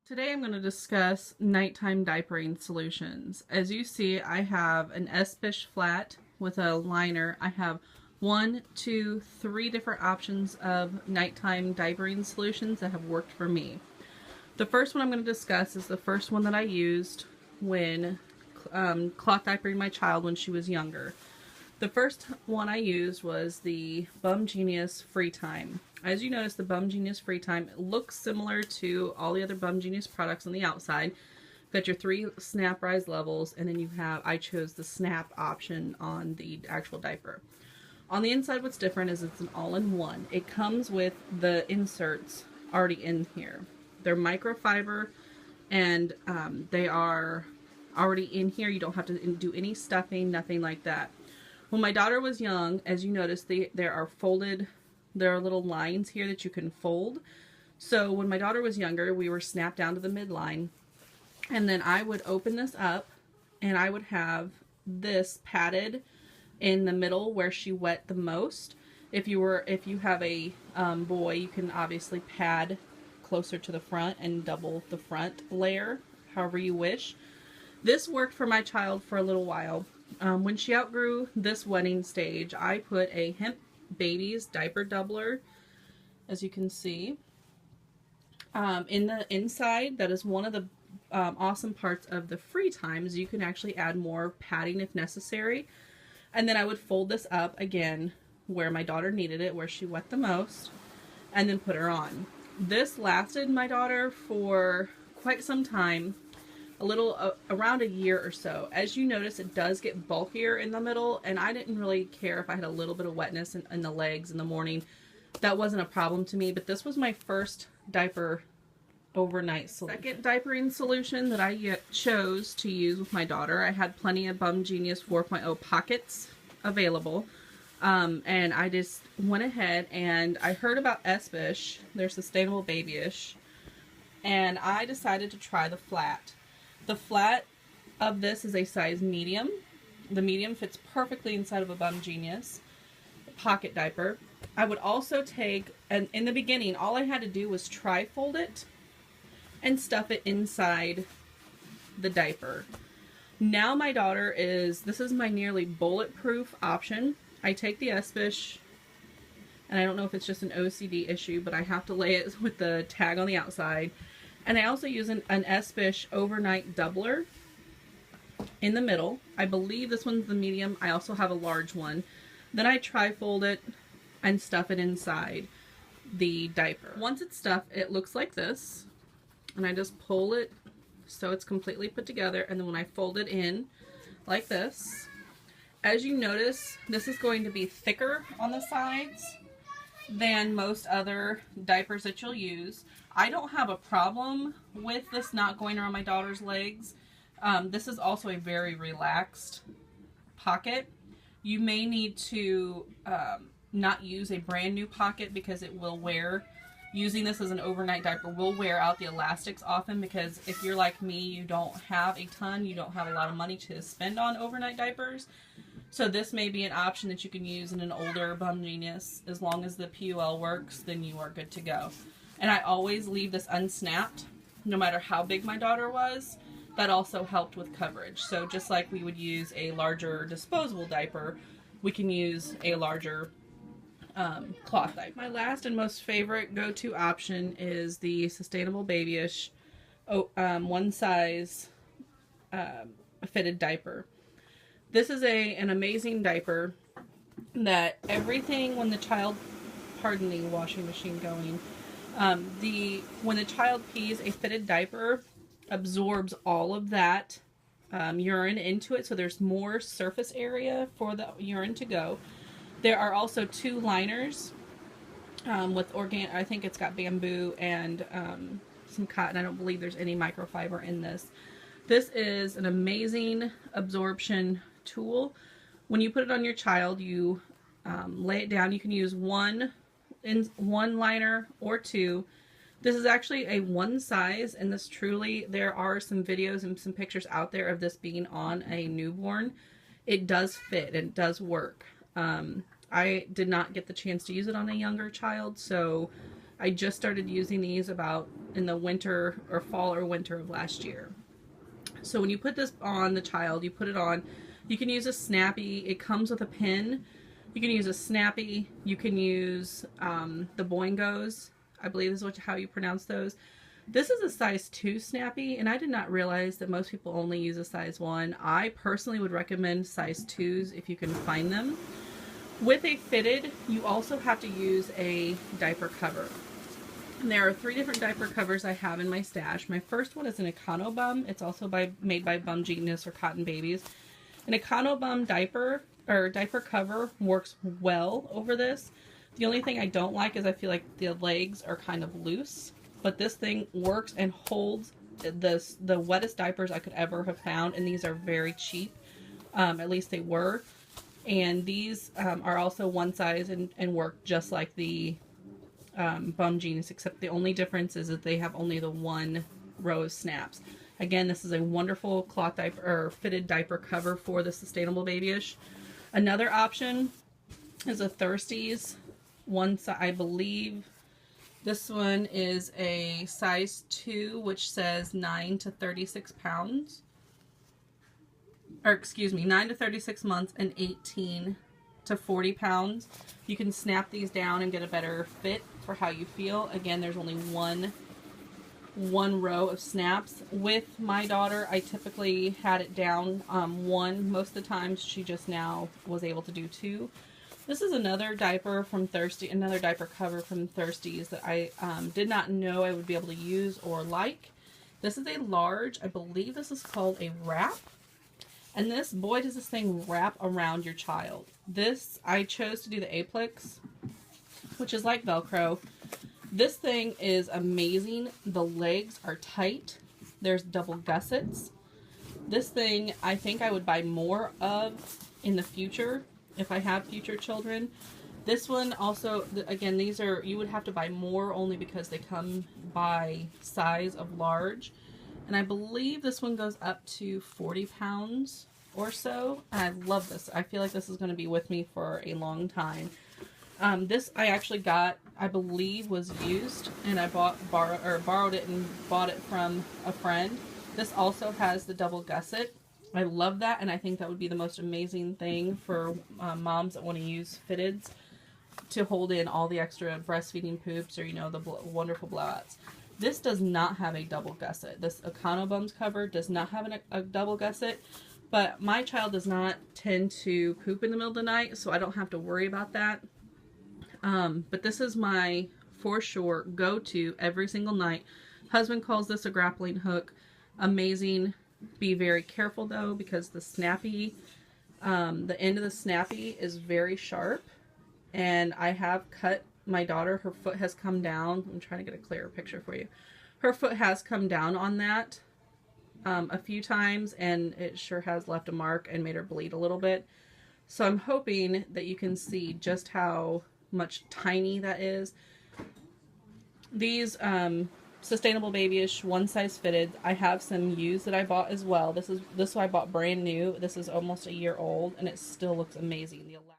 Today I'm going to discuss nighttime diapering solutions. As you see, I have an S-Bish flat with a liner. I have 1, 2, 3 different options of nighttime diapering solutions that have worked for me. The first one I'm going to discuss is the first one that I used when cloth diapering my child when she was younger. The first one I used was the Bum Genius Free Time. As you notice, the Bum Genius Free Time looks similar to all the other Bum Genius products on the outside. You've got your 3 snap rise levels, and then you have, I chose the snap option on the actual diaper. On the inside, what's different is it's an all-in-one. It comes with the inserts already in here. They're microfiber, and they are already in here. You don't have to do any stuffing, nothing like that. When my daughter was young, as you notice, there are little lines here that you can fold. So when my daughter was younger, we were snapped down to the midline, and then I would open this up and I would have this padded in the middle where she wet the most. If you have a boy, you can obviously pad closer to the front and double the front layer, however you wish. This worked for my child for a little while. When she outgrew this wetting stage, I put a Hemp Babies diaper doubler, as you can see, in the inside. That is one of the awesome parts of the Free Times. You can actually add more padding if necessary. And then I would fold this up again where my daughter needed it, where she wet the most, and then put her on. This lasted my daughter for quite some time. Around a year or so. As you notice, it does get bulkier in the middle, and I didn't really care if I had a little bit of wetness in the legs in the morning. That wasn't a problem to me, but this was my first diaper overnight solution. Second diapering solution that I chose to use with my daughter, I had plenty of Bum Genius 4.0 pockets available, and I just went ahead and I heard about S-Bish, their sustainable babyish, and I decided to try the flat. The flat of this is a size medium. The medium fits perfectly inside of a Bum Genius pocket diaper. I would also take, and in the beginning, all I had to do was tri-fold it and stuff it inside the diaper. Now my daughter this is my nearly bulletproof option. I take the S-Bish, and I don't know if it's just an OCD issue, but I have to lay it with the tag on the outside. And I also use an S-Bish overnight doubler in the middle. I believe this one's the medium. I also have a large one. Then I tri-fold it and stuff it inside the diaper. Once it's stuffed, it looks like this. And I just pull it so it's completely put together. And then when I fold it in like this, as you notice, this is going to be thicker on the sides than most other diapers that you'll use. I don't have a problem with this not going around my daughter's legs. This is also a very relaxed pocket. You may need to not use a brand new pocket because it will wear. Using this as an overnight diaper will wear out the elastics often, because if you're like me, you don't have a ton, you don't have a lot of money to spend on overnight diapers. So this may be an option that you can use in an older Bum Genius. As long as the PUL works, then you are good to go. And I always leave this unsnapped, no matter how big my daughter was. That also helped with coverage. So just like we would use a larger disposable diaper, we can use a larger cloth diaper. My last and most favorite go-to option is the sustainable babyish one size fitted diaper. This is an amazing diaper that everything, when the child, pardon the washing machine going, when the child pees, a fitted diaper absorbs all of that urine into it, so there's more surface area for the urine to go. There are also 2 liners with I think it's got bamboo and some cotton. I don't believe there's any microfiber in this. This is an amazing absorption tool. When you put it on your child, you lay it down. You can use one liner or 2. This is actually a one size, and this truly, there are some videos and some pictures out there of this being on a newborn. It does fit and it does work. I did not get the chance to use it on a younger child, so I just started using these about in the winter or fall or winter of last year. So when you put this on the child, you put it on, you can use a snappy. It comes with a pin. You can use a snappy. You can use the Boingos. I believe is how you pronounce those. This is a size 2 snappy, and I did not realize that most people only use a size 1. I personally would recommend size 2s if you can find them. With a fitted, you also have to use a diaper cover. And there are 3 different diaper covers I have in my stash. My first one is an Econobum. It's also made by Bum Genius or Cotton Babies. An Econobum diaper cover works well over this. The only thing I don't like is I feel like the legs are kind of loose. But this thing works and holds the wettest diapers I could ever have found, and these are very cheap. At least they were. And these are also one size and work just like the Bum Genius, except the only difference is that they have only the 1 row of snaps. Again, this is a wonderful cloth diaper or fitted diaper cover for the Sustainable Babyish. Another option is a Thirsties. I believe this one is a size 2, which says 9 to 36 pounds. Or excuse me, 9 to 36 months and 18 to 40 pounds. You can snap these down and get a better fit for how you feel. Again, there's only one row of snaps. With my daughter, I typically had it down 1 most of the time. She just now was able to do 2. This is another diaper from another diaper cover from Thirsties that I did not know I would be able to use or like. This is a large, I believe this is called a wrap. And this, boy, does this thing wrap around your child. This, I chose to do the Aplex, which is like Velcro. This thing is amazing. The legs are tight. There's double gussets. This thing, I think I would buy more of in the future if I have future children. This one also, again, these are, you would have to buy more only because they come by size of large. And I believe this one goes up to 40 pounds or so. And I love this. I feel like this is going to be with me for a long time. This I actually got, I believe, was used, and I borrowed it and bought it from a friend. This also has the double gusset. I love that, and I think that would be the most amazing thing for moms that want to use fitteds to hold in all the extra breastfeeding poops or, you know, the wonderful blowouts. This does not have a double gusset. This Econobum's cover does not have a double gusset, but my child does not tend to poop in the middle of the night, so I don't have to worry about that. But this is my, for sure, go-to every single night. Husband calls this a grappling hook. Amazing. Be very careful though, because the snappy, the end of the snappy is very sharp, and I have cut my daughter, her foot has come down. I'm trying to get a clearer picture for you. Her foot has come down on that a few times, and it sure has left a mark and made her bleed a little bit. So I'm hoping that you can see just how much tiny that is. These Sustainable Babyish one size fitted. I have some used that I bought as well. This one I bought brand new. This is almost a year old, and it still looks amazing.